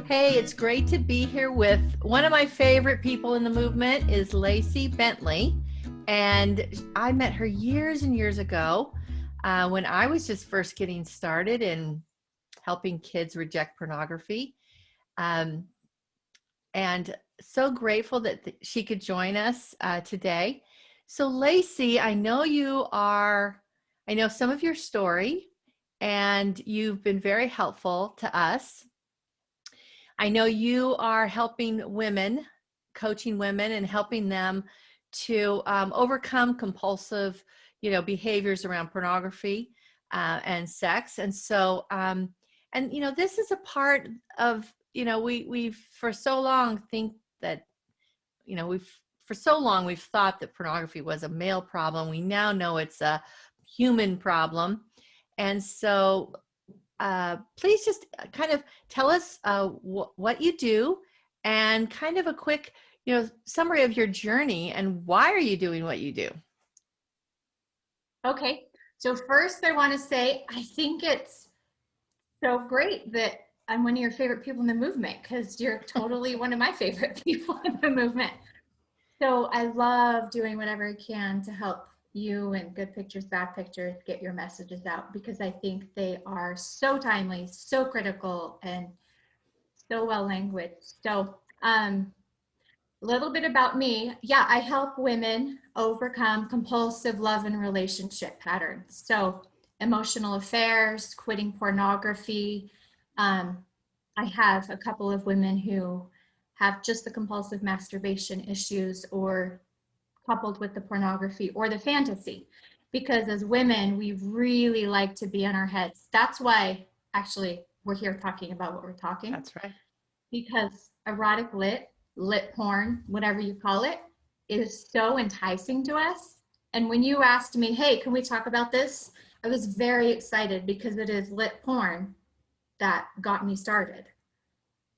Hey, it's great to be here with one of my favorite people in the movement is Lacy Bentley. And I met her years and years ago when I was just first getting started in helping kids reject pornography. Um, and so grateful that she could join us today. So Lacy, I know some of your story and you've been very helpful to us. I know you are helping women, coaching women and helping them to overcome compulsive, behaviors around pornography and sex. And so, this is a part of, we've for so long think that, we've thought that pornography was a male problem. We now know it's a human problem. And so please just kind of tell us what you do and kind of a quick, summary of your journey and why are you doing what you do? Okay. So first I want to say, I think it's so great that I'm one of your favorite people in the movement because you're totally one of my favorite people in the movement. So I love doing whatever I can to help you and good pictures, bad pictures, get your messages out because I think they are so timely, so critical, and so well languaged. So a little bit about me. Yeah, I help women overcome compulsive love and relationship patterns. So emotional affairs, quitting pornography. I have a couple of women who have just the compulsive masturbation issues or coupled with the pornography or the fantasy. Because as women, we really like to be in our heads. That's why actually we're here talking about what we're talking. That's right. Because erotic lit porn, whatever you call it, is so enticing to us. And when you asked me, hey, can we talk about this? I was very excited because it is lit porn that got me started.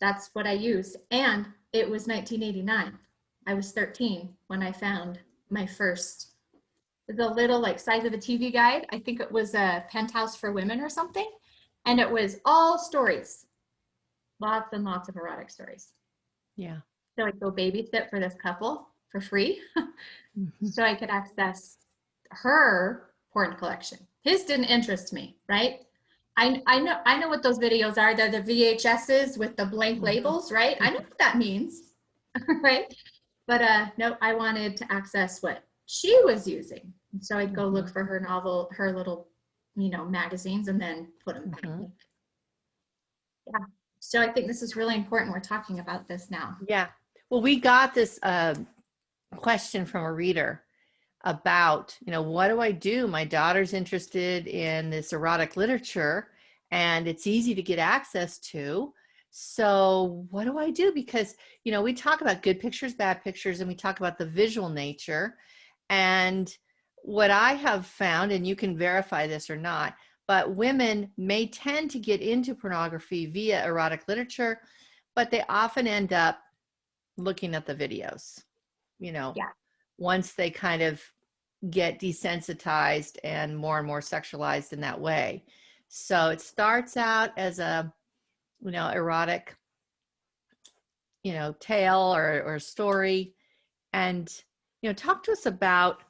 That's what I used. And it was 1989. I was 13 when I found my first, the little like size of a TV guide. I think it was a Penthouse for Women or something. And it was all stories, lots and lots of erotic stories. Yeah. So I'd go babysit for this couple for free. So I could access her porn collection. His didn't interest me, right? I know what those videos are. They're the VHSs with the blank labels, right? I know what that means, right? But no, I wanted to access what she was using. So I'd go look for her novel, her little, magazines, and then put them back. Yeah. So I think this is really important. We're talking about this now. Yeah. Well, we got this question from a reader about, what do I do? My daughter's interested in this erotic literature and it's easy to get access to. So what do I do? Because, we talk about good pictures, bad pictures, and we talk about the visual nature. And what I have found, and you can verify this or not, but women may tend to get into pornography via erotic literature, but they often end up looking at the videos, Yeah. once they kind of get desensitized and more sexualized in that way. So it starts out as a, erotic, tale or story. And, talk to us about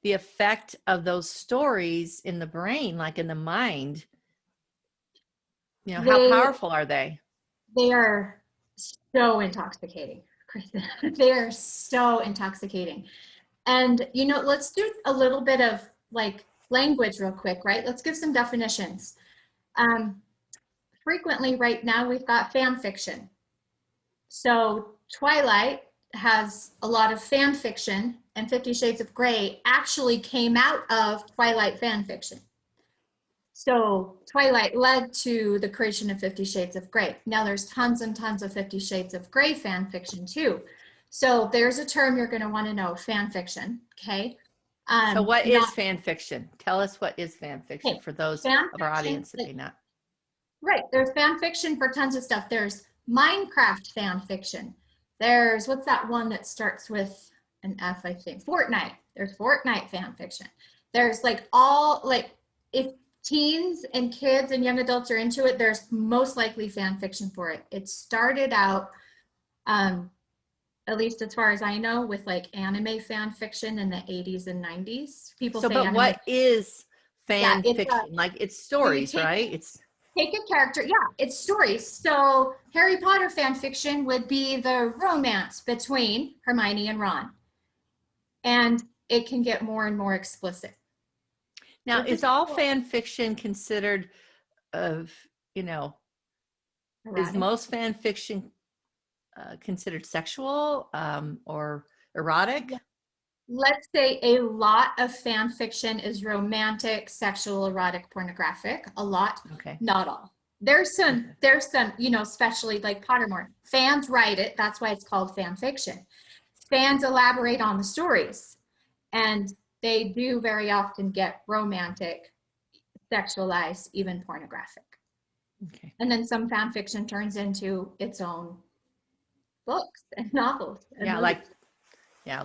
the effect of those stories in the brain, like in the mind. How powerful are they? They are so intoxicating, Kristen. They are so intoxicating. And, let's do a little bit of like language real quick, right? Let's give some definitions. Frequently right now we've got fan fiction. So Twilight has a lot of fan fiction, and 50 Shades of Grey actually came out of Twilight fan fiction. So Twilight led to the creation of 50 Shades of Grey. Now there's tons and tons of 50 Shades of Grey fan fiction too. So there's a term you're going to want to know, fan fiction, okay? So what is fan fiction? Tell us what is fan fiction for those of our audience that may not. Right, there's fan fiction for tons of stuff. There's Minecraft fan fiction. There's, what's that one that starts with an F, I think? Fortnite. There's Fortnite fan fiction. There's like all, like, if teens and kids and young adults are into it, there's most likely fan fiction for it. It started out, at least as far as I know, with like anime fan fiction in the 80s and 90s. People So, say but anime. what is Yeah, fan it's fiction? Like it's so you stories, right? It's take a character. Yeah, it's stories. So Harry Potter fan fiction would be the romance between Hermione and Ron, and it can get more and more explicit. now, Which is is all cool. fan fiction considered of, you know, is Erotic. most fan fiction considered sexual or erotic? Yeah. Let's say a lot of fan fiction is romantic, sexual, erotic, pornographic. A lot, Okay. not all. Okay. There's some, especially like Pottermore. Fans write it. That's why it's called fan fiction. Fans elaborate on the stories, and they do very often get romantic, sexualized, even pornographic. Okay. And then some fan fiction turns into its own books and novels and Yeah, movies.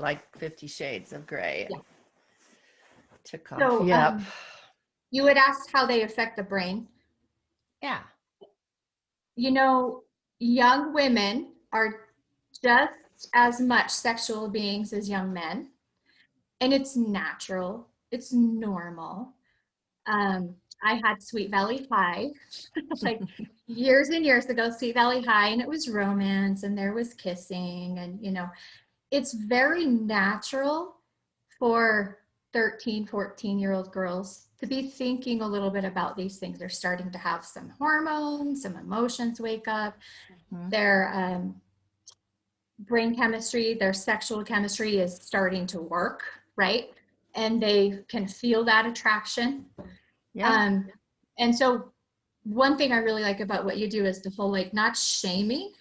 like 50 Shades of Grey Yeah. and took off. So Yep. you would ask how they affect the brain. Yeah. You know, young women are just as much sexual beings as young men, and it's natural, it's normal. I had Sweet Valley High, like years and years ago, Sweet Valley High, and it was romance and there was kissing, and it's very natural for 13, 14-year-old girls to be thinking a little bit about these things. They're starting to have some hormones, some emotions wake up. Mhm. Their brain chemistry, their sexual chemistry is starting to work, right? And they can feel that attraction. Yeah. Um, and so one thing I really like about what you do is the whole like not shaming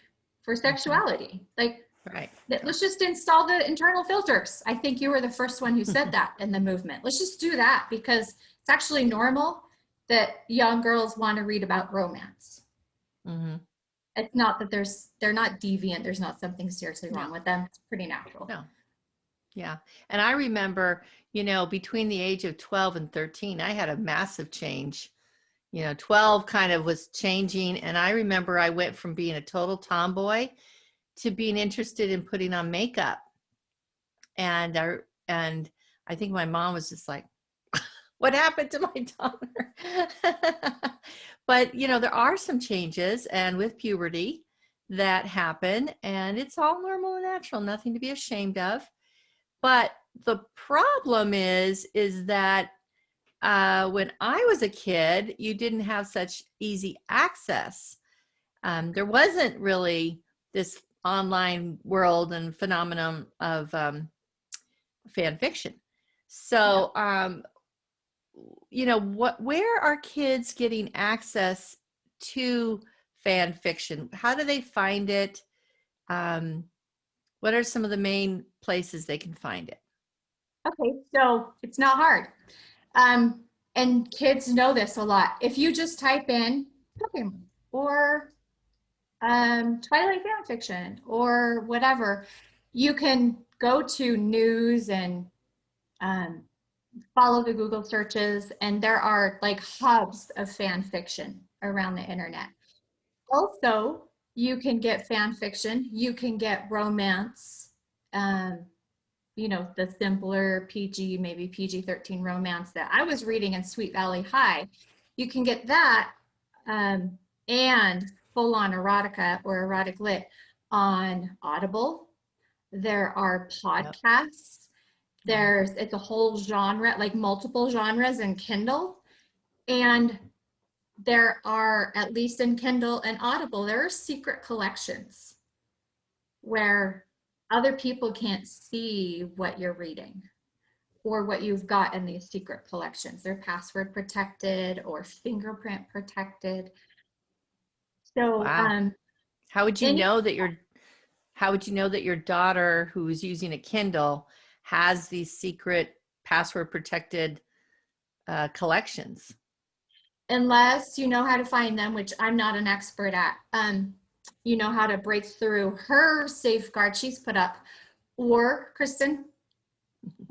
for sexuality. Like, Right. let's just install the internal filters. I think you were the first one who said that in the movement. Let's just do that because it's actually normal that young girls want to read about romance. Mm-hmm. It's not that they're not deviant. There's not something seriously No. wrong with them. It's pretty natural. No. Yeah. And I remember, between the age of 12 and 13, I had a massive change. 12 kind of was changing. And I remember I went from being a total tomboy to being interested in putting on makeup. And I think my mom was just like, what happened to my daughter? But, there are some changes and with puberty that happen, and it's all normal and natural, nothing to be ashamed of. But the problem is that when I was a kid, you didn't have such easy access. There wasn't really this online world and phenomenon of fan fiction. So, where are kids getting access to fan fiction? How do they find it? What are some of the main places they can find it? Okay, so it's not hard. And kids know this a lot. If you just type in Pokemon or Twilight fan fiction or whatever, you can go to news and um, follow the Google searches, and there are like hubs of fan fiction around the internet. Also, you can get fan fiction, you can get romance, um, the simpler PG, maybe PG-13 romance that I was reading in Sweet Valley High. You can get that and full-on erotica or erotic lit on Audible. There are podcasts. Yep. It's a whole genre, like multiple genres in Kindle. And there are, at least in Kindle and Audible, there are secret collections where other people can't see what you're reading or what you've got in these secret collections. They're password protected or fingerprint protected. So, Wow. How would you any, know that your daughter who's using a Kindle has these secret password protected collections? unless you know how to find them, which I'm not an expert at, you know how to break through her safeguard she's put up, or Kristen,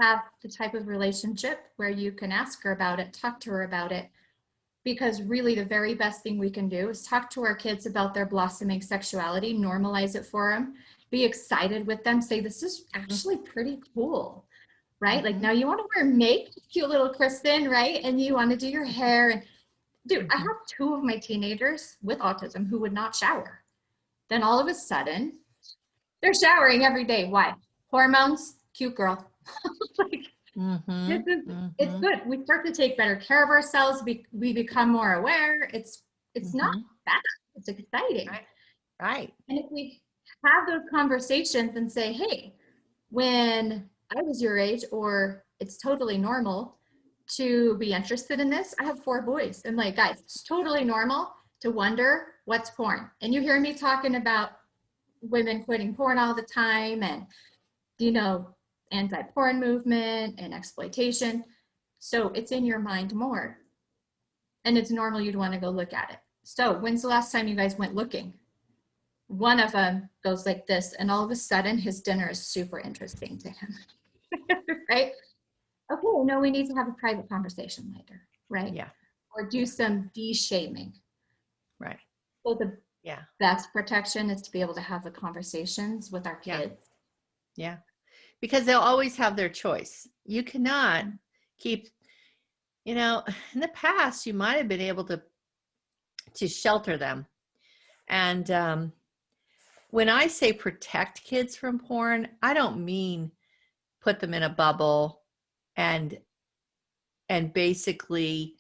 have the type of relationship where you can ask her about it, talk to her about it, because really the very best thing we can do is talk to our kids about their blossoming sexuality, normalize it for them, be excited with them, say, this is actually pretty cool, right? Like, now you want to wear makeup, cute little Kristen, right? And you want to do your hair. And dude, I have 2 of my teenagers with autism who would not shower. Then all of a sudden, they're showering every day. Why? Hormones, cute girl. Like, it's good. We start to take better care of ourselves. We become more aware. It's not bad. It's exciting. Right. And if we have those conversations and say, hey, when I was your age, or it's totally normal to be interested in this. I have 4 boys. And like, guys, it's totally normal to wonder what's porn. And you hear me talking about women quitting porn all the time and, you know, anti-porn movement and exploitation. So it's in your mind more. And it's normal you'd want to go look at it. So when's the last time you guys went looking? One of them goes like this, and all of a sudden his dinner is super interesting to him. Right? Okay, no, we need to have a private conversation later, right? Yeah. Or do some de-shaming. Right. So the best protection is to be able to have the conversations with our kids. Yeah. Because they'll always have their choice. You cannot keep, you know, in the past, you might have been able to shelter them. And when I say protect kids from porn, I don't mean put them in a bubble and basically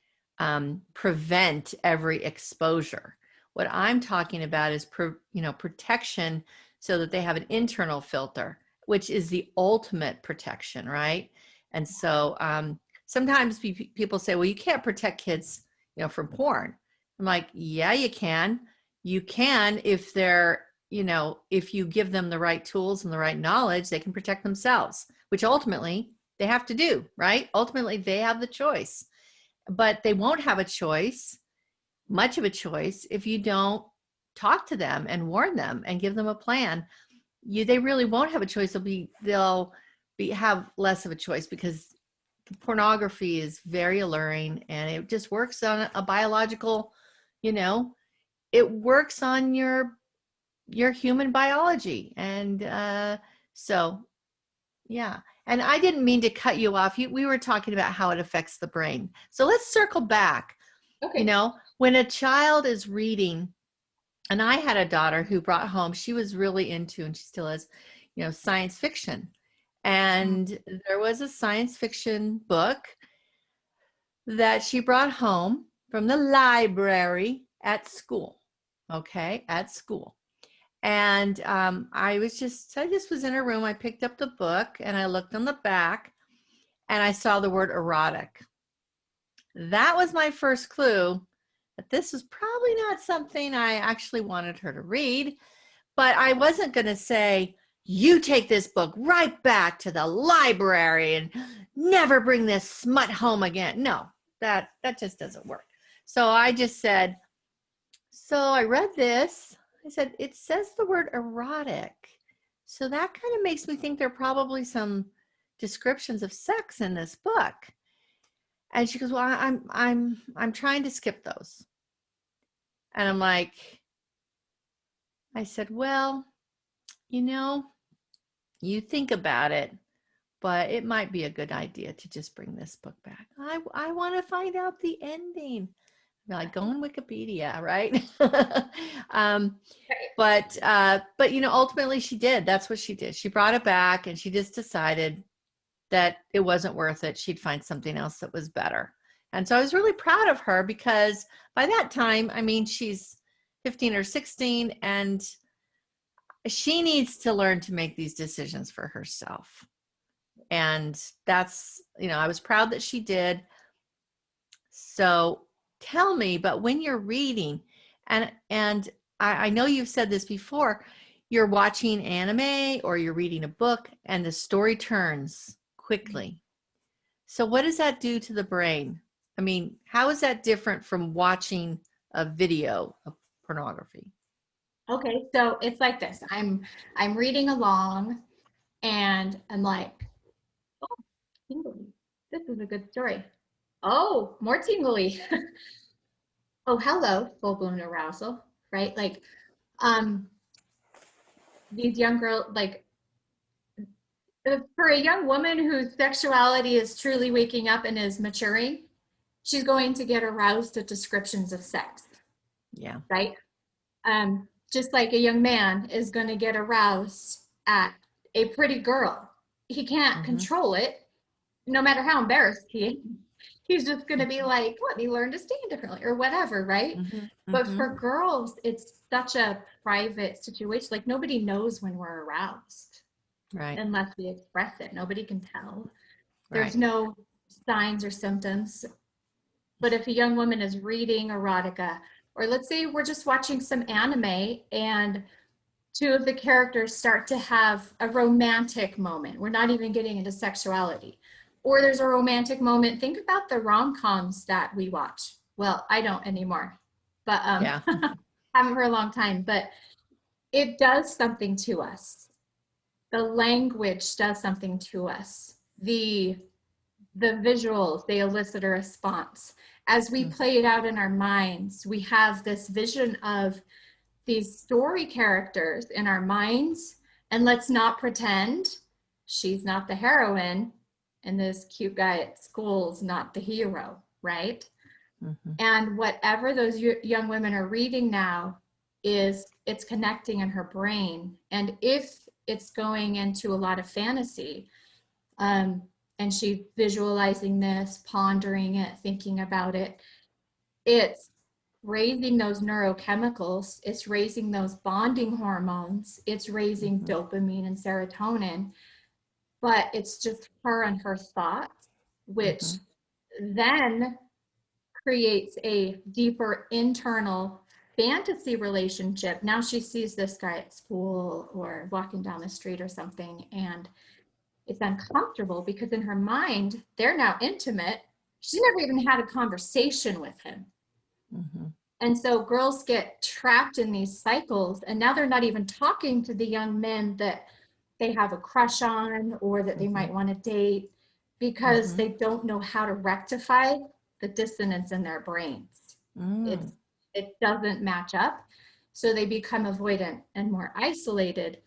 prevent every exposure. What I'm talking about is protection so that they have an internal filter, which is the ultimate protection, right? And so sometimes people say, well, you can't protect kids, from porn. I'm like, yeah, you can. You can if they're, if you give them the right tools and the right knowledge, they can protect themselves, which ultimately they have to do, right? Ultimately, they have the choice, but they won't have a choice, much of a choice, if you don't talk to them and warn them and give them a plan. They really won't have a choice. They'll have less of a choice because pornography is very alluring and it just works on a biological, it works on your human biology. And so, yeah. And I didn't mean to cut you off. We were talking about how it affects the brain. So let's circle back. Okay. When a child is reading, and I had a daughter who brought home, she was really into, and she still is, science fiction. And there was a science fiction book that she brought home from the library at school. Okay, at school. And I just was in her room. I picked up the book and I looked on the back and I saw the word erotic. That was my first clue that this was probably not something I actually wanted her to read. But I wasn't going to say, you take this book right back to the library and never bring this smut home again. No, that just doesn't work. So I just said, so I read this. I said, it says the word erotic. So that kind of makes me think there are probably some descriptions of sex in this book. And she goes, well, I'm trying to skip those. And I'm like, I said, well, you think about it, but it might be a good idea to just bring this book back. I want to find out the ending. Like, go on Wikipedia, right? But ultimately she did. That's what she did. She brought it back and she just decided that it wasn't worth it. She'd find something else that was better. And so I was really proud of her because by that time, she's 15 or 16 and she needs to learn to make these decisions for herself. And that's, I was proud that she did. So tell me, but when you're reading, and I know you've said this before, you're watching anime or you're reading a book and the story turns quickly. So what does that do to the brain? How is that different from watching a video of pornography? Okay, so it's like this. I'm reading along and I'm like, oh, tingly. This is a good story. Oh, more tingly. oh, hello, full blown arousal, right? Like, um, these young girls, like, for a young woman whose sexuality is truly waking up and is maturing, she's going to get aroused at descriptions of sex, Yeah. right? Just like a young man is going to get aroused at a pretty girl. He can't Mm-hmm. control it, no matter how embarrassed he is. He's just going to be like, let me learn to stand differently or whatever, right? Mm-hmm. But Mm-hmm. for girls, it's such a private situation. Like nobody knows when we're aroused Right. unless we express it. Nobody can tell. There's Right. no signs or symptoms. But if a young woman is reading erotica, or let's say we're just watching some anime and two of the characters start to have a romantic moment. We're not even getting into sexuality. Or there's a romantic moment. Think about the rom-coms that we watch. Well, I don't anymore, but Yeah. haven't for a long time. But it does something to us. The language does something to us. The visuals, they elicit a response. As we play it out in our minds, we have this vision of these story characters in our minds, and let's not pretend she's not the heroine and this cute guy at school's not the hero, right? Mm-hmm. And whatever those young women are reading now is it's connecting in her brain. And if it's going into a lot of fantasy, and she visualizing this, pondering it, thinking about it, it's raising those neurochemicals, it's raising those bonding hormones, it's raising Mm-hmm. dopamine and serotonin, but it's just her and her thoughts, which Mm-hmm. then creates a deeper internal fantasy relationship. Now she sees this guy at school or walking down the street or something, and it's uncomfortable because in her mind, they're now intimate. She never even had a conversation with him. Mm-hmm. And so girls get trapped in these cycles, and now they're not even talking to the young men that they have a crush on or that they Mm-hmm. might want to date because Mm-hmm. they don't know how to rectify the dissonance in their brains. Mm. It doesn't match up. So they become avoidant and more isolated,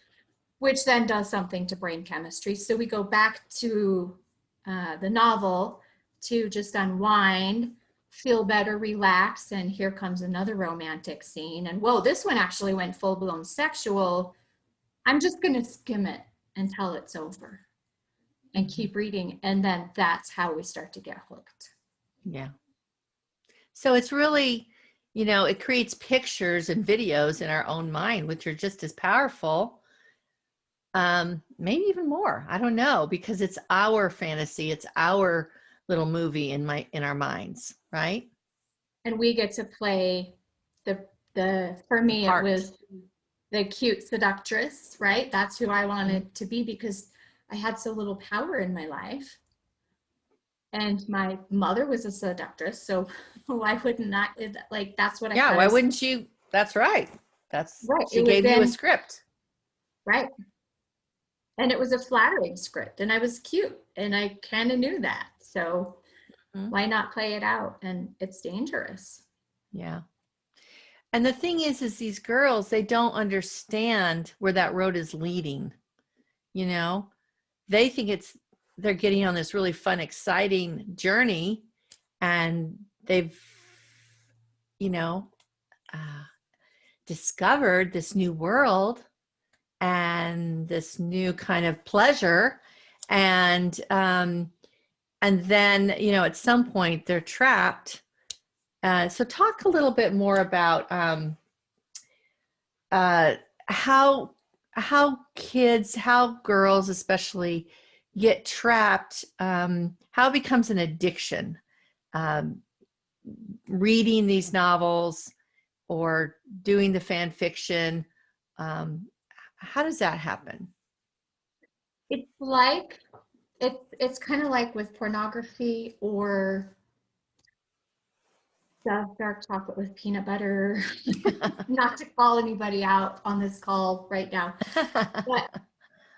which then does something to brain chemistry. So we go back to the novel to just unwind, feel better, relax, and here comes another romantic scene. And whoa, this one actually went full blown sexual. I'm just going to skim it until it's over and Mm-hmm. keep reading. And then that's how we start to get hooked. Yeah. So it's really, it creates pictures and videos in our own mind, which are just as powerful. Maybe even more. I don't know, because it's our fantasy. It's our little movie in our minds, right? And we get to play for The me, it part. was the cute seductress, right? That's who I Mm-hmm. wanted to be because I had so little power in my life. And my mother was a seductress. So why wouldn't I, like, that's what I Yeah. thought I Why was, wouldn't you? That's right. right. She It was gave you a in, script. right. And it was a flattering script and I was cute and I kind of knew that. So Mm-hmm. why not play it out? And it's dangerous. Yeah. And the thing is these girls, they don't understand where that road is leading. You know, they think they're getting on this really fun, exciting journey, and they've, you know, uh, discovered this new world and this new kind of pleasure. And then, at some point they're trapped. So talk a little bit more about uh, how how girls especially get trapped, how it becomes an addiction, um, reading these novels or doing the fan fiction. um, how does that happen? It's like, it's kind of like with pornography or dark chocolate with peanut butter. Not to call anybody out on this call right now, but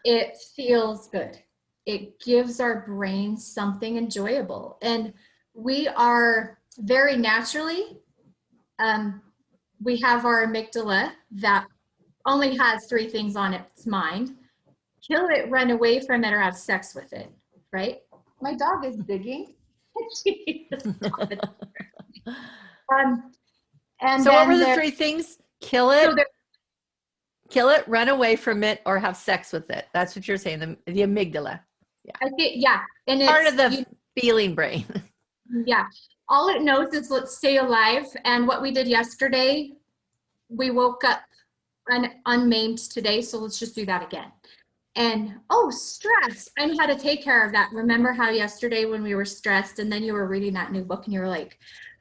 it feels good. It gives our brains something enjoyable. And we are very naturally We have our amygdala that only has three things on its mind: kill it, run away from it, or have sex with it, right? My dog is digging. um, and So what were then the there, three things? so there, Kill it, run away from it, or have sex with it. That's what you're saying, the amygdala. I think, yeah, and Part it's of the feeling brain. yeah. All it knows is let's stay alive. And what we did yesterday, we woke up unmaimed today, so let's just do that again. And oh, stress, I know how to take care of that. Remember how yesterday when we were stressed and then you were reading that new book and you were like,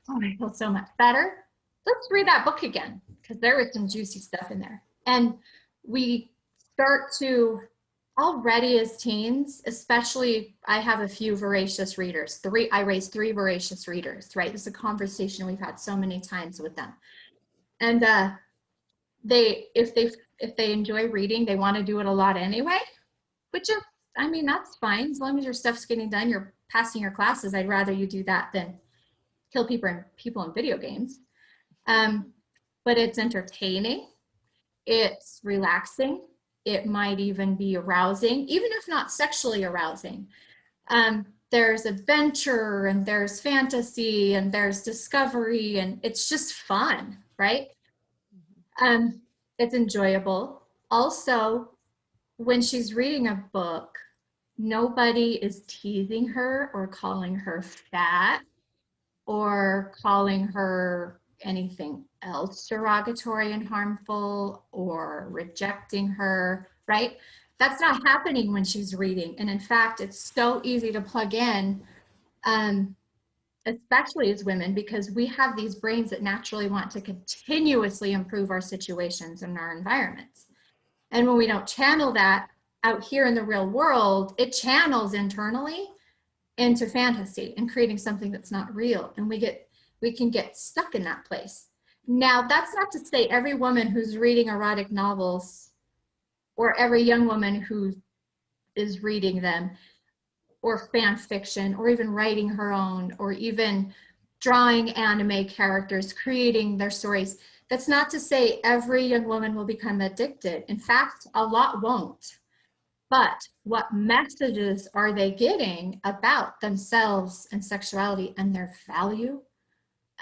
oh, I feel so much better. Let's read that book again, because there was some juicy stuff in there. And we start to already as teens, especially, I have a few voracious readers. I raised 3 voracious readers, right? This is a conversation we've had so many times with them. And if they enjoy reading, they want to do it a lot anyway, which is, I mean, that's fine. As long as your stuff's getting done, you're passing your classes. I'd rather you do that than kill people in video games. But it's entertaining. It's relaxing. It might even be arousing, even if not sexually arousing. There's adventure and there's fantasy and there's discovery, and it's just fun, right? It's enjoyable. Also, when she's reading a book, nobody is teasing her or calling her fat or calling her anything else derogatory and harmful or rejecting her, right? That's not happening when she's reading. And in fact, it's so easy to plug in, especially as women, because we have these brains that naturally want to continuously improve our situations and our environments. And when we don't channel that out here in the real world, it channels internally into fantasy and creating something that's not real. And we can get stuck in that place. Now, that's not to say every woman who's reading erotic novels or every young woman who is reading them, or fan fiction, or even writing her own, or even drawing anime characters, creating their stories. That's not to say every young woman will become addicted. In fact, a lot won't. But what messages are they getting about themselves and sexuality and their value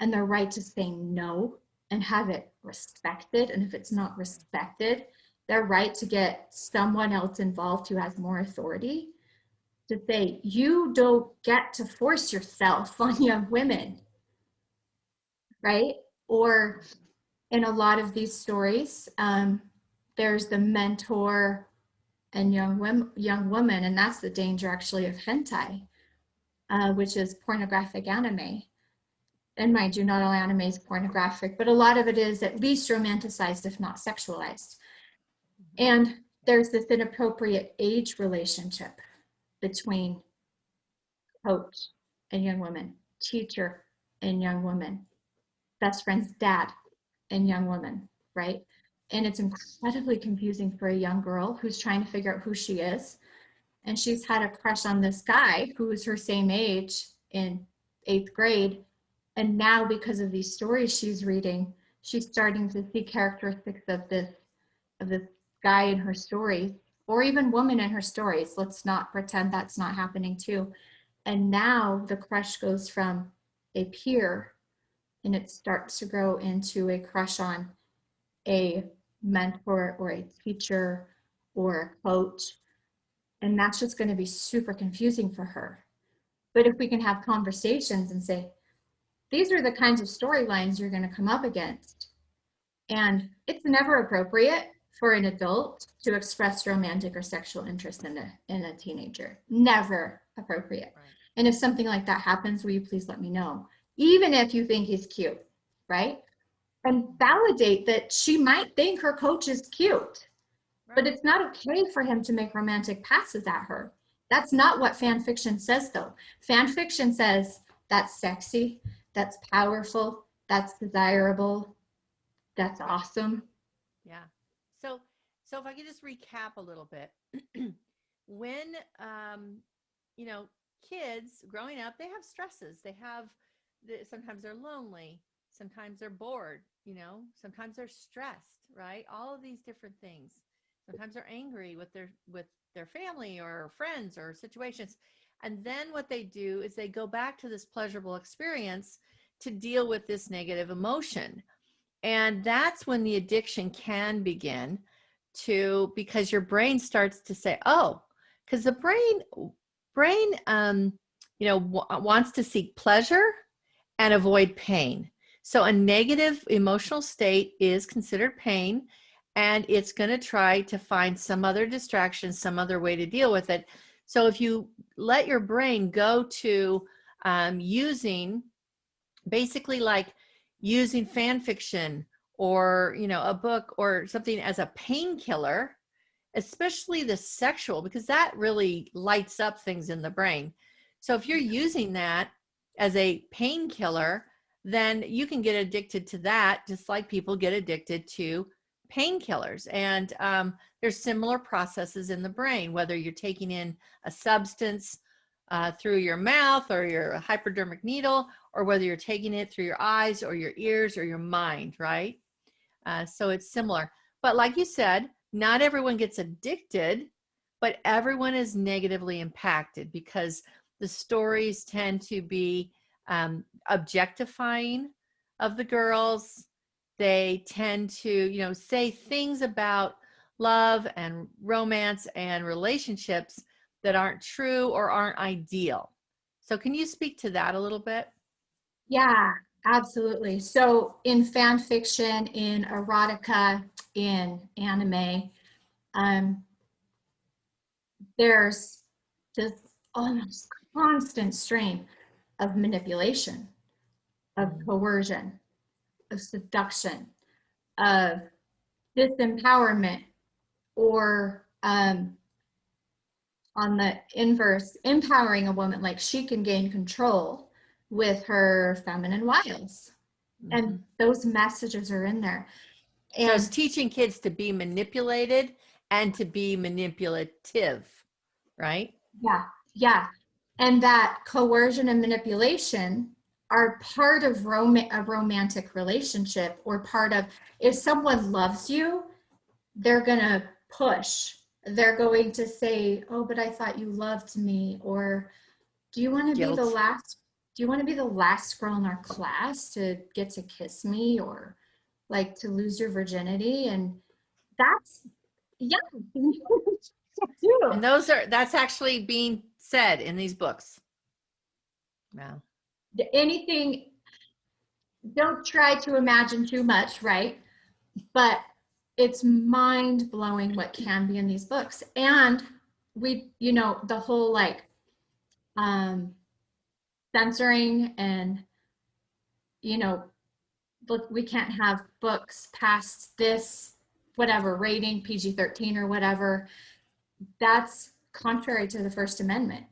and their right to say no and have it respected? And if it's not respected, their right to get someone else involved who has more authority to say, you don't get to force yourself on young women, right? Or in a lot of these stories, there's the mentor and young woman, and that's the danger actually of hentai, which is pornographic anime. And mind you, not all anime is pornographic, but a lot of it is at least romanticized, if not sexualized. And there's this inappropriate age relationship between coach and young woman, teacher and young woman, best friend's dad and young woman, right? And it's incredibly confusing for a young girl who's trying to figure out who she is. And she's had a crush on this guy who is her same age in 8th grade. And now, because of these stories she's reading, she's starting to see characteristics of this guy in her stories, or even woman in her stories. Let's not pretend that's not happening too. And now the crush goes from a peer, and it starts to grow into a crush on a mentor or a teacher or a coach. And that's just going to be super confusing for her. But if we can have conversations and say, these are the kinds of storylines you're going to come up against. And it's never appropriate for an adult to express romantic or sexual interest in a teenager. Never appropriate. Right. And if something like that happens, will you please let me know? Even if you think he's cute, right? And validate that she might think her coach is cute. Right. But it's not okay for him to make romantic passes at her. That's not what fan fiction says, though. Fan fiction says that's sexy, that's powerful, that's desirable, that's awesome. Yeah. So if I could just recap a little bit, when you know, kids growing up, they have stresses. Sometimes they're lonely. Sometimes they're bored, sometimes they're stressed, right? All of these different things. Sometimes they're angry with their family or friends or situations. And then what they do is they go back to this pleasurable experience to deal with this negative emotion. And that's when the addiction can begin because your brain starts to say, oh, because the brain wants to seek pleasure and avoid pain. So a negative emotional state is considered pain, and it's going to try to find some other distraction, some other way to deal with it. So if you let your brain go to using basically like using fan fiction or, a book or something as a painkiller, especially the sexual, because that really lights up things in the brain. So if you're using that as a painkiller, then you can get addicted to that, just like people get addicted to painkillers. And there's similar processes in the brain, whether you're taking in a substance through your mouth or your hypodermic needle, or whether you're taking it through your eyes or your ears or your mind, right? So it's similar. But like you said, not everyone gets addicted, but everyone is negatively impacted because the stories tend to be objectifying of the girls. They tend to, say things about love and romance and relationships that aren't true or aren't ideal. So can you speak to that a little bit? Yeah, absolutely. So in fan fiction, in erotica, in anime, um, there's this almost constant stream of manipulation, of coercion, of seduction, of disempowerment, or on the inverse, empowering a woman, like she can gain control with her feminine wiles. And those messages are in there. So it's teaching kids to be manipulated and to be manipulative, right? Yeah. And that coercion and manipulation are part of a romantic relationship, or part of, if someone loves you, they're going to push. They're going to say, oh, but I thought you loved me. Or do you want to be the last girl in our class to get to kiss me, or like to lose your virginity? And that's, yeah. And that's actually being said in these books. Wow. Anything, don't try to imagine too much, right? But it's mind blowing what can be in these books. And we, the whole like censoring and, look, we can't have books past this, whatever, rating, PG-13 or whatever. That's contrary to the First Amendment.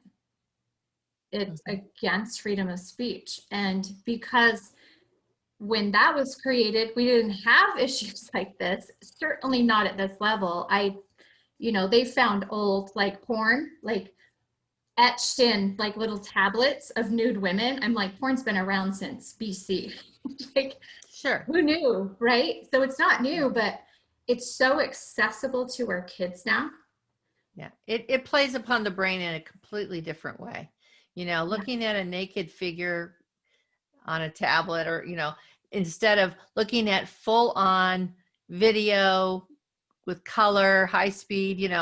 It's against freedom of speech. And because when that was created, we didn't have issues like this, certainly not at this level. They found old like porn, like etched in like little tablets of nude women. I'm like, porn's been around since BC. Like, sure. Who knew, right? So it's not new, but it's so accessible to our kids now. Yeah, it plays upon the brain in a completely different way. Looking at a naked figure on a tablet, or, instead of looking at full on video with color, high speed,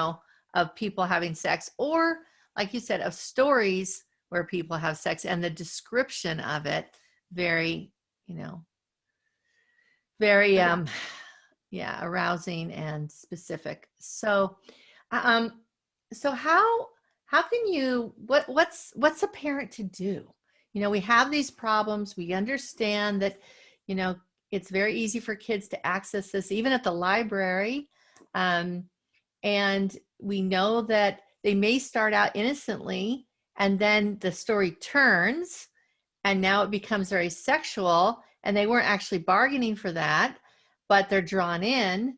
of people having sex, or like you said, of stories where people have sex and the description of it, very, very, arousing and specific. So, so how can you, what's a parent to do? We have these problems. We understand that, it's very easy for kids to access this, even at the library. And we know that they may start out innocently, and then the story turns, and now it becomes very sexual, and they weren't actually bargaining for that, but they're drawn in.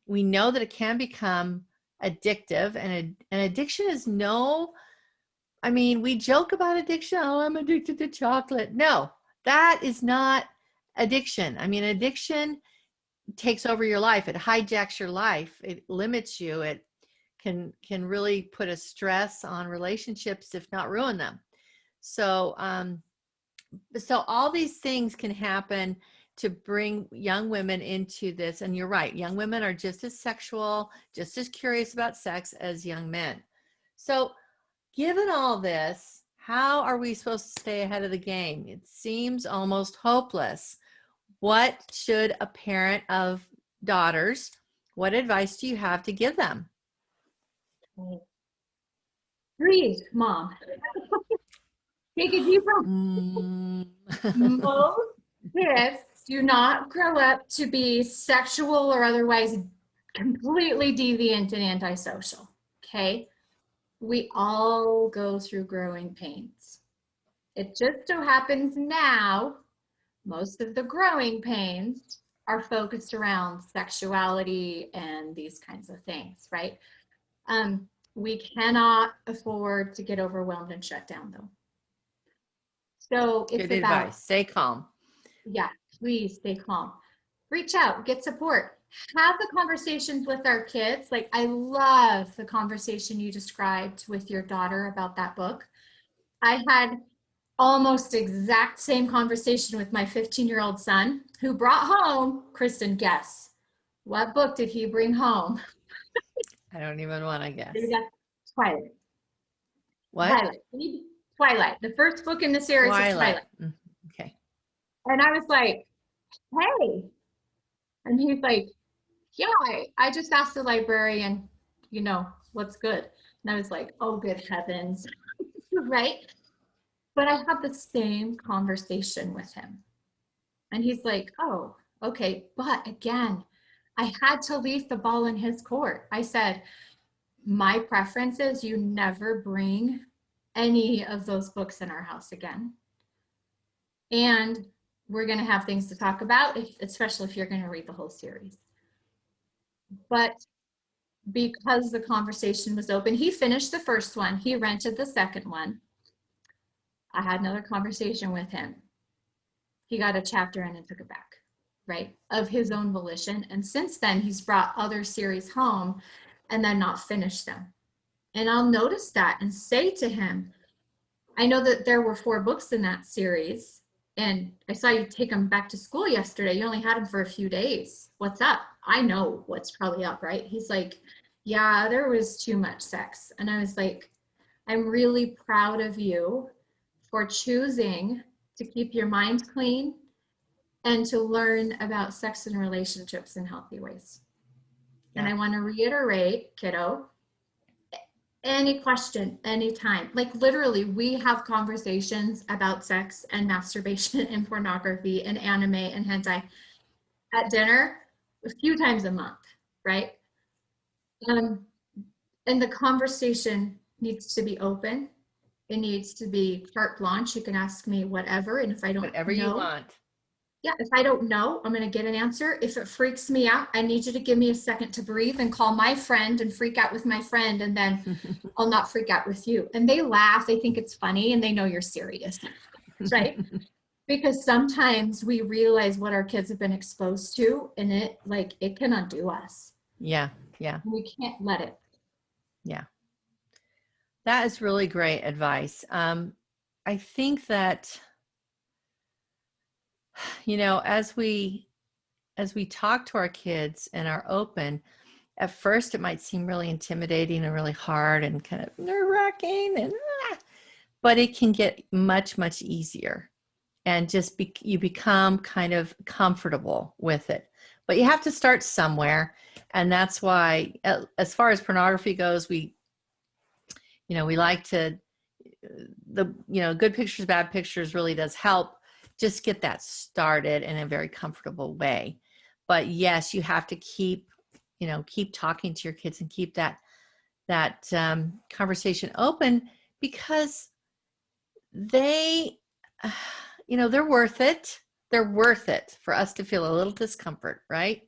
We know that it can become addictive, and an addiction is we joke about addiction. Oh, I'm addicted to chocolate. No, That is not addiction. I mean, addiction takes over your life. It hijacks your life. It limits you. It can really put a stress on relationships, if not ruin them. So, so all these things can happen to bring young women into this. And you're right, young women are just as sexual, just as curious about sex as young men. So given all this, how are we supposed to stay ahead of the game? It seems almost hopeless. What should a parent of daughters, what advice do you have to give them? Breathe, mom. Take a deep breath. Most kids do not grow up to be sexual or otherwise completely deviant and antisocial. Okay. We all go through growing pains. It just so happens now, most of the growing pains are focused around sexuality and these kinds of things, right? We cannot afford to get overwhelmed and shut down, though. So it's Good about advice. Stay calm. Yeah, please stay calm. Reach out, get support. Have the conversations with our kids. Like, I love the conversation you described with your daughter about that book. I had almost exact same conversation with my 15-year-old son, who brought home, Kristen, guess, what book did he bring home? I don't even want to guess. Twilight. What? Twilight. The first book in the series is Twilight. Okay. And I was like, hey. And he's like, yeah, I just asked the librarian, what's good. And I was like, oh, good heavens. Right? But I had the same conversation with him. And he's like, oh, okay. But again, I had to leave the ball in his court. I said, my preference is you never bring any of those books in our house again. And we're going to have things to talk about, especially if you're going to read the whole series. But because the conversation was open, he finished the first one. He rented the second one. I had another conversation with him. He got a chapter in and took it back, right? Of his own volition. And since then, he's brought other series home and then not finished them. And I'll notice that and say to him, I know that there were 4 books in that series, and I saw you take them back to school yesterday. You only had them for a few days. What's up? I know what's probably up, right? He's like, yeah, there was too much sex. And I was like, I'm really proud of you for choosing to keep your mind clean and to learn about sex and relationships in healthy ways. Yeah. And I want to reiterate, kiddo, any question, anytime. Like, literally, we have conversations about sex and masturbation and pornography and anime and hentai at dinner a few times a month, right? And the conversation needs to be open. It needs to be carte blanche. You can ask me whatever, and if I don't whatever know, you want. Yeah, if I don't know, I'm going to get an answer. If it freaks me out, I need you to give me a second to breathe and call my friend and freak out with my friend, and then I'll not freak out with you. And they laugh, they think it's funny, and they know you're serious, right? Because sometimes we realize what our kids have been exposed to, and it can undo us. Yeah. We can't let it. Yeah. That is really great advice. I think that, as we talk to our kids and are open, at first it might seem really intimidating and really hard and kind of nerve-wracking, but it can get much, much easier. And just you become kind of comfortable with it. But you have to start somewhere. And that's why, as far as pornography goes, we like to, good pictures, bad pictures really does help. Just get that started in a very comfortable way. But yes, you have to keep talking to your kids and keep that conversation open, because they're worth it. They're worth it for us to feel a little discomfort, right?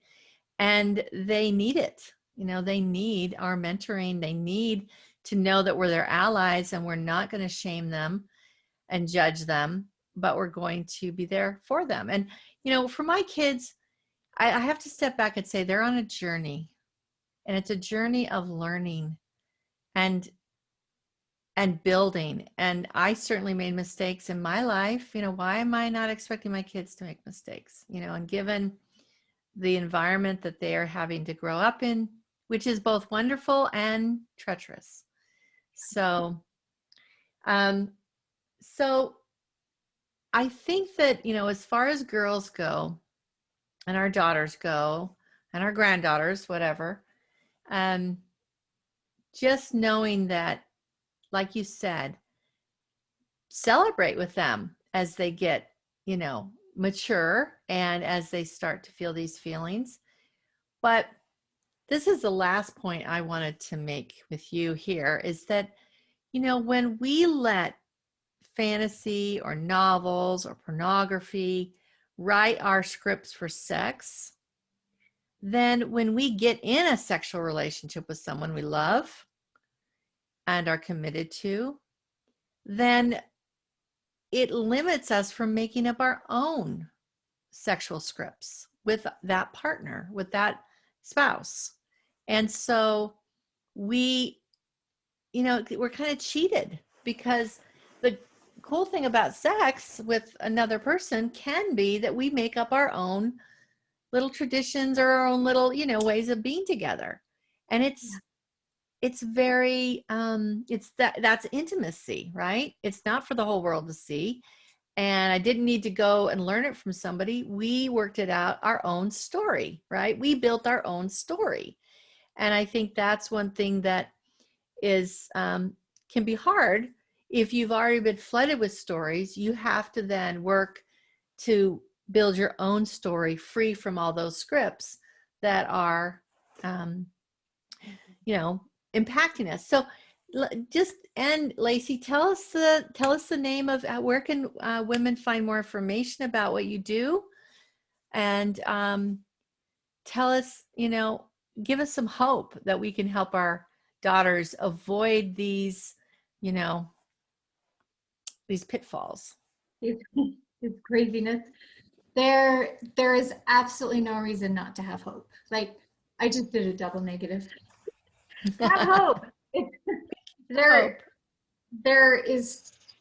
And they need it. They need our mentoring. They need to know that we're their allies and we're not going to shame them and judge them, but we're going to be there for them. And, for my kids, I have to step back and say they're on a journey, and it's a journey of learning and building. And I certainly made mistakes in my life. Why am I not expecting my kids to make mistakes? And given the environment that they are having to grow up in, which is both wonderful and treacherous. So, so I think that, as far as girls go and our daughters go and our granddaughters, whatever, just knowing that, like you said, celebrate with them as they get, mature and as they start to feel these feelings. But this is the last point I wanted to make with you here, is that, when we let fantasy or novels or pornography write our scripts for sex, then when we get in a sexual relationship with someone we love and are committed to, then it limits us from making up our own sexual scripts with that partner, with that spouse. And so we're kind of cheated, because the cool thing about sex with another person can be that we make up our own little traditions or our own little, ways of being together. And it's very, that's intimacy, right? It's not for the whole world to see. And I didn't need to go and learn it from somebody. We worked it out our own story, right? We built our own story. And I think that's one thing that is, can be hard. If you've already been flooded with stories, you have to then work to build your own story free from all those scripts that are, impacting us. So Lacy, tell us the name of, where can women find more information about what you do, and tell us, give us some hope that we can help our daughters avoid these, these pitfalls. It's craziness. There is absolutely no reason not to have hope. Like, I just did a double negative. Have hope. There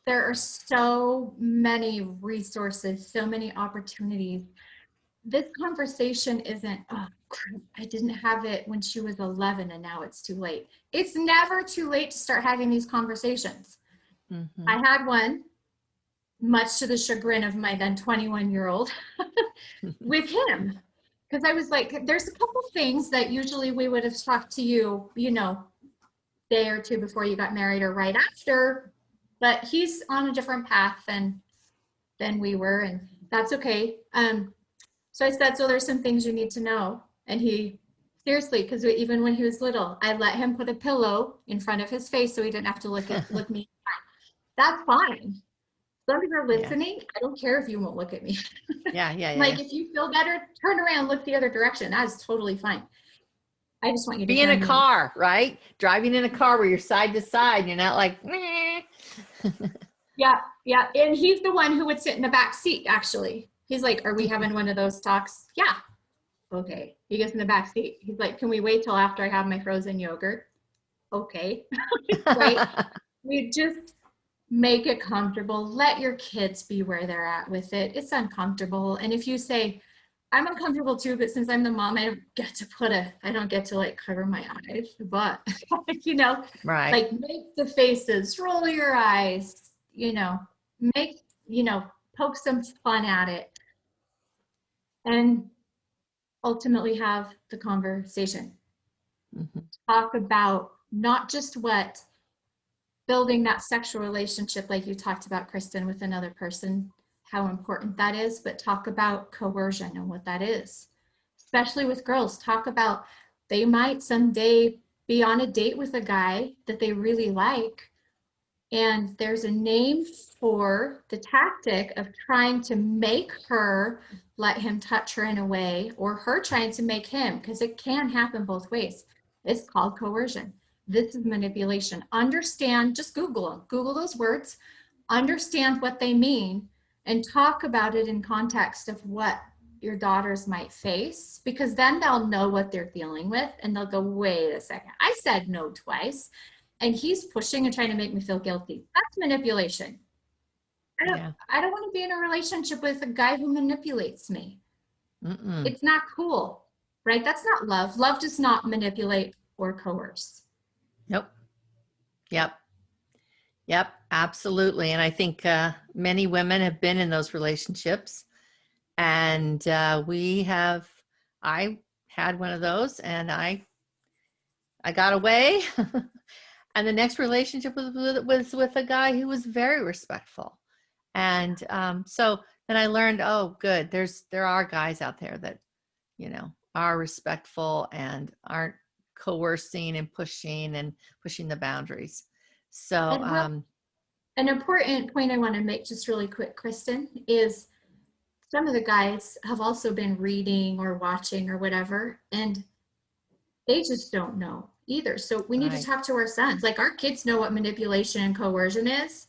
are so many resources, so many opportunities. This conversation isn't, oh crap, I didn't have it when she was 11 and now it's too late. It's never too late to start having these conversations. Mm-hmm. I had one, much to the chagrin of my then 21-year-old, with him. Because I was like, there's a couple things that usually we would have talked to you, day or two before you got married or right after, but he's on a different path than we were, and that's okay. So I said, so there's some things you need to know. And he, seriously, because even when he was little, I let him put a pillow in front of his face so he didn't have to look me. That's fine. As long as you're listening, I don't care if you won't look at me. Yeah. Like, if you feel better, turn around, look the other direction. That is totally fine. I just want you to be in a car, right? Driving in a car where you're side to side. You're not like, meh. Yeah. And he's the one who would sit in the back seat, actually. He's like, are we having one of those talks? Yeah. Okay. He gets in the back seat. He's like, can we wait till after I have my frozen yogurt? Okay. Right. We just make it comfortable. Let your kids be where they're at with it. It's uncomfortable. And if you say, I'm uncomfortable too, but since I'm the mom, I don't get to like cover my eyes, but right. Like, make the faces, roll your eyes, make, poke some fun at it, and ultimately have the conversation. Mm-hmm. Talk about not just what building that sexual relationship, like you talked about, Kristen, with another person, how important that is, but talk about coercion and what that is. Especially with girls, talk about, they might someday be on a date with a guy that they really like, and there's a name for the tactic of trying to make her let him touch her in a way, or her trying to make him, because it can happen both ways. It's called coercion. This is manipulation. Understand, just Google them. Google those words, understand what they mean, and talk about it in context of what your daughters might face, because then they'll know what they're dealing with and they'll go, wait a second, I said no twice and he's pushing and trying to make me feel guilty. That's manipulation. Yeah. I don't want to be in a relationship with a guy who manipulates me. Mm-mm. It's not cool, right? That's not love. Love does not manipulate or coerce. Nope. Yep. Yep. Absolutely. And I think many women have been in those relationships, and I had one of those, and I got away. And the next relationship was with a guy who was very respectful. And so then I learned, oh, good. There are guys out there that, are respectful and aren't coercing and pushing the boundaries. So And an important point I want to make just really quick, Kristen, is some of the guys have also been reading or watching or whatever, and they just don't know either. So we need to right. talk to our sons. Like our kids know what manipulation and coercion is,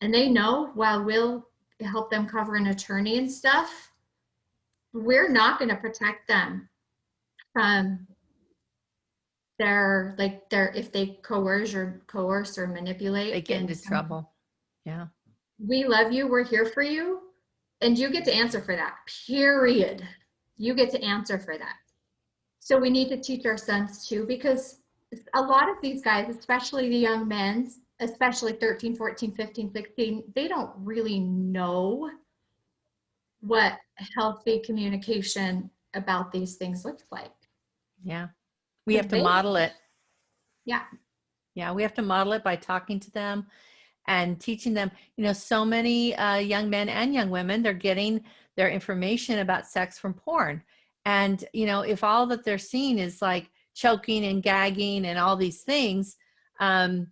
and they know while we'll help them cover an attorney and stuff, we're not going to protect them from if they coerce or manipulate. They get into trouble. Yeah. We love you. We're here for you. And you get to answer for that, period. You get to answer for that. So we need to teach our sons too, because a lot of these guys, especially the young men, especially 13, 14, 15, 16, they don't really know what healthy communication about these things looks like. Yeah. We have to model it. Yeah. Yeah. We have to model it by talking to them and teaching them. So many young men and young women, they're getting their information about sex from porn. And, if all that they're seeing is like choking and gagging and all these things, and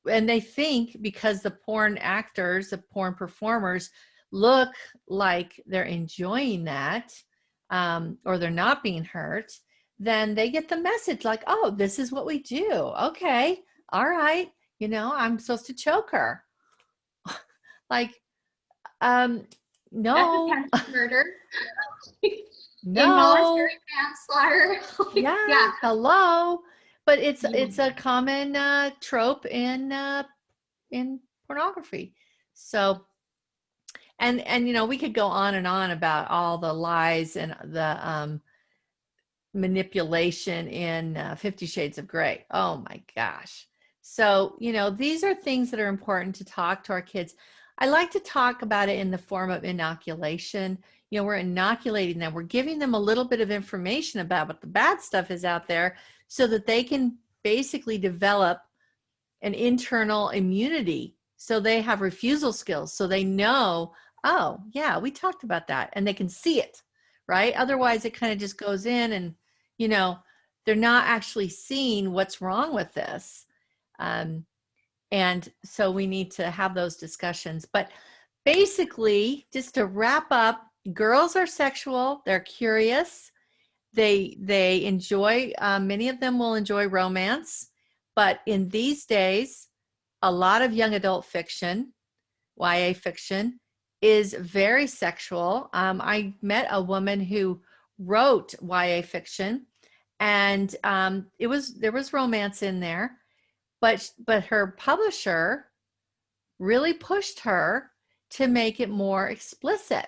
they think because the porn actors, the porn performers look like they're enjoying that, or they're not being hurt, then they get the message like, oh, this is what we do. Okay. All right. I'm supposed to choke her. Like, no. That's attempted murder. No. Involuntary manslaughter. Yeah. Hello. But it's a common trope in pornography. So, and we could go on and on about all the lies and the manipulation in 50 Shades of Grey. Oh my gosh. So, these are things that are important to talk to our kids. I like to talk about it in the form of inoculation. We're inoculating them. We're giving them a little bit of information about what the bad stuff is out there so that they can basically develop an internal immunity. So they have refusal skills. So they know, oh, yeah, we talked about that, and they can see it, right? Otherwise, it kind of just goes in and, they're not actually seeing what's wrong with this. And so we need to have those discussions. But basically, just to wrap up, girls are sexual. They're curious. They enjoy, many of them will enjoy romance. But in these days, a lot of young adult fiction, YA fiction, is very sexual. I met a woman who wrote YA fiction, and there was romance in there, but her publisher really pushed her to make it more explicit.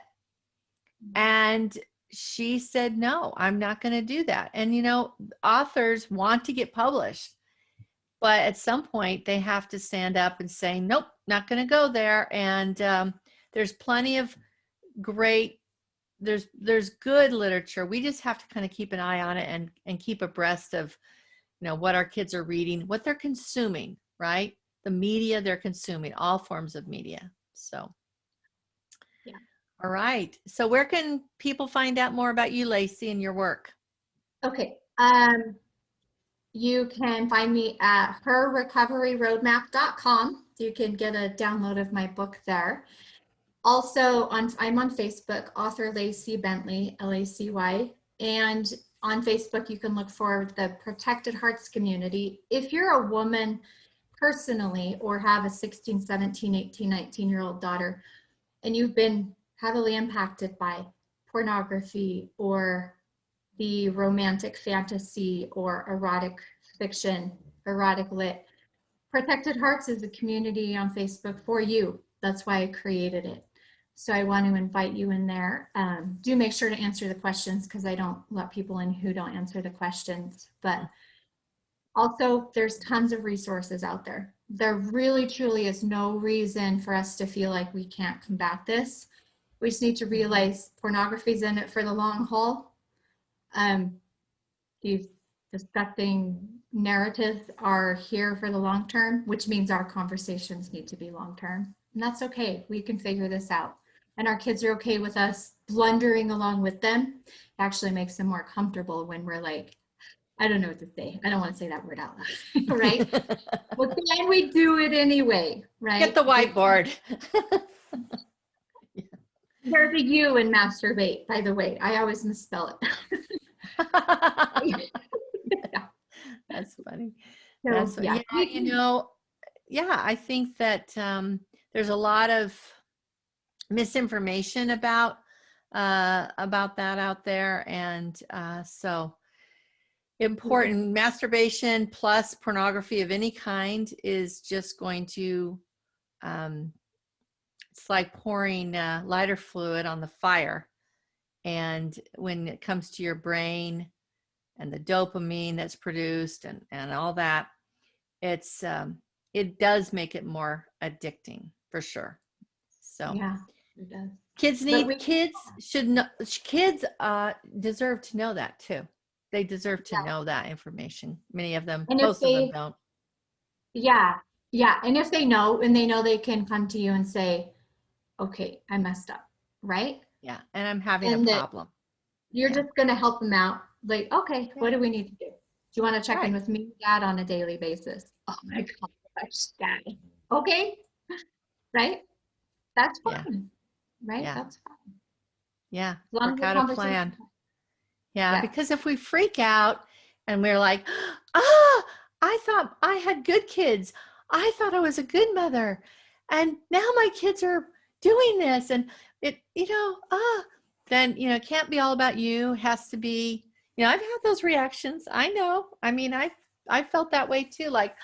And she said, no, I'm not going to do that. And authors want to get published, but at some point they have to stand up and say, nope, not going to go there. And there's plenty of great, there's good literature. We just have to kind of keep an eye on it and keep abreast of, what our kids are reading, what they're consuming, right? The media they're consuming, all forms of media. So, yeah. All right. So where can people find out more about you, Lacy, and your work? Okay. You can find me at herrecoveryroadmap.com. You can get a download of my book there. Also, I'm on Facebook, author Lacy Bentley, Lacy, and on Facebook you can look for the Protected Hearts community. If you're a woman personally or have a 16, 17, 18, 19-year-old daughter, and you've been heavily impacted by pornography or the romantic fantasy or erotic fiction, erotic lit, Protected Hearts is a community on Facebook for you. That's why I created it. So I want to invite you in there. Do make sure to answer the questions, because I don't let people in who don't answer the questions. But also, there's tons of resources out there. There really, truly is no reason for us to feel like we can't combat this. We just need to realize pornography's in it for the long haul. These disgusting narratives are here for the long term, which means our conversations need to be long term. And that's okay. We can figure this out. And our kids are okay with us blundering along with them. It actually makes them more comfortable when we're like, I don't know what to say. I don't want to say that word out loud, right? But then we do it anyway, right? Get the whiteboard. There's a U in masturbate, by the way. I always misspell it. That's funny. So, That's funny. Yeah, I think that there's a lot of misinformation about that out there, and so important. Masturbation plus pornography of any kind is just going to it's like pouring lighter fluid on the fire, and when it comes to your brain and the dopamine that's produced and all that, it's it does make it more addicting for sure. So yeah, it does. Kids should know, kids deserve to know that too. They deserve to know that information. Many of them, and most of them don't. Yeah. And if they know, and they know, they can come to you and say, okay, I messed up, right? Yeah, and I'm having a problem. You're just going to help them out. Like, okay, what do we need to do? Do you want to check in with me, Dad, on a daily basis? Oh my gosh, Dad. Okay, right? That's fine, right? Yeah. That's fine. Yeah, work out a plan. Yeah, because if we freak out and we're like, I thought I had good kids. I thought I was a good mother. And now my kids are doing this. And it, then, it can't be all about you. It has to be, I've had those reactions. I know. I mean, I felt that way too. Like,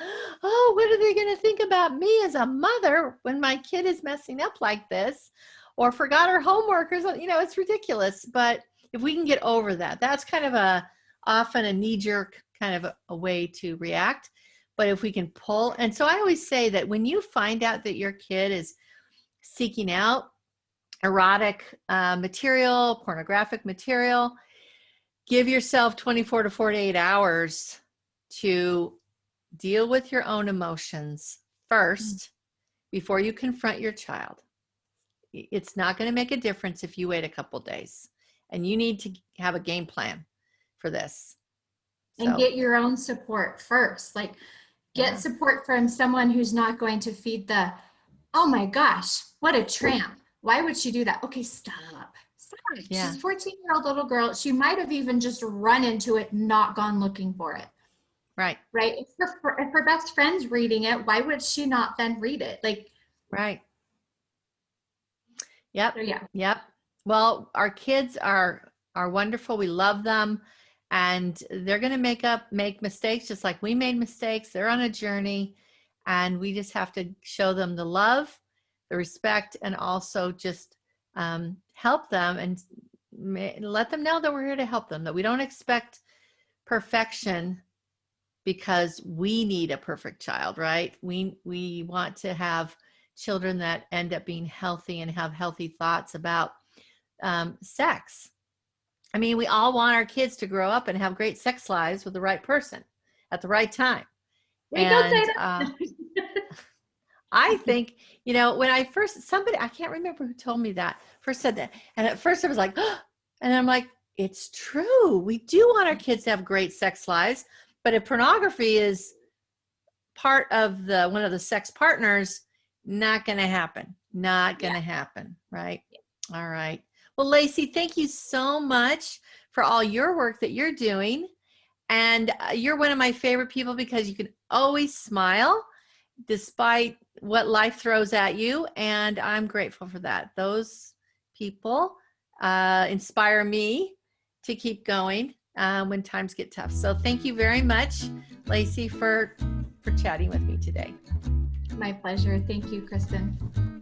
oh, what are they going to think about me as a mother when my kid is messing up like this or forgot her homework or something? It's ridiculous. But if we can get over that, that's kind of often a knee-jerk kind of a way to react. But if we can pull, and so I always say that when you find out that your kid is seeking out erotic material, pornographic material, give yourself 24 to 48 hours to deal with your own emotions first before you confront your child. It's not going to make a difference if you wait a couple days, and you need to have a game plan for this. And get your own support first. Like, get support from someone who's not going to feed the, oh my gosh, what a tramp. Why would she do that? Okay, stop. Yeah. She's a 14-year-old little girl. She might have even just run into it, not gone looking for it. Right. Right. If her best friend's reading it, why would she not then read it? Like, right. Yep. So, yeah. Yep. Well, our kids are wonderful. We love them, and they're going to make mistakes just like we made mistakes. They're on a journey, and we just have to show them the love, the respect, and also just help them and let them know that we're here to help them, that we don't expect perfection because we need a perfect child, right? We want to have children that end up being healthy and have healthy thoughts about sex. I mean, we all want our kids to grow up and have great sex lives with the right person at the right time. Don't say that. I think, when I can't remember who told me that, first said that. And at first I was like, oh, and I'm like, it's true. We do want our kids to have great sex lives, but if pornography is part of one of the sex partners, not going to happen. Not going to happen. Right. Yeah. All right. Well, Lacy, thank you so much for all your work that you're doing. And you're one of my favorite people because you can always smile despite what life throws at you. And I'm grateful for that. Those people inspire me to keep going when times get tough. So thank you very much, Lacy, for chatting with me today. My pleasure. Thank you, Kristen.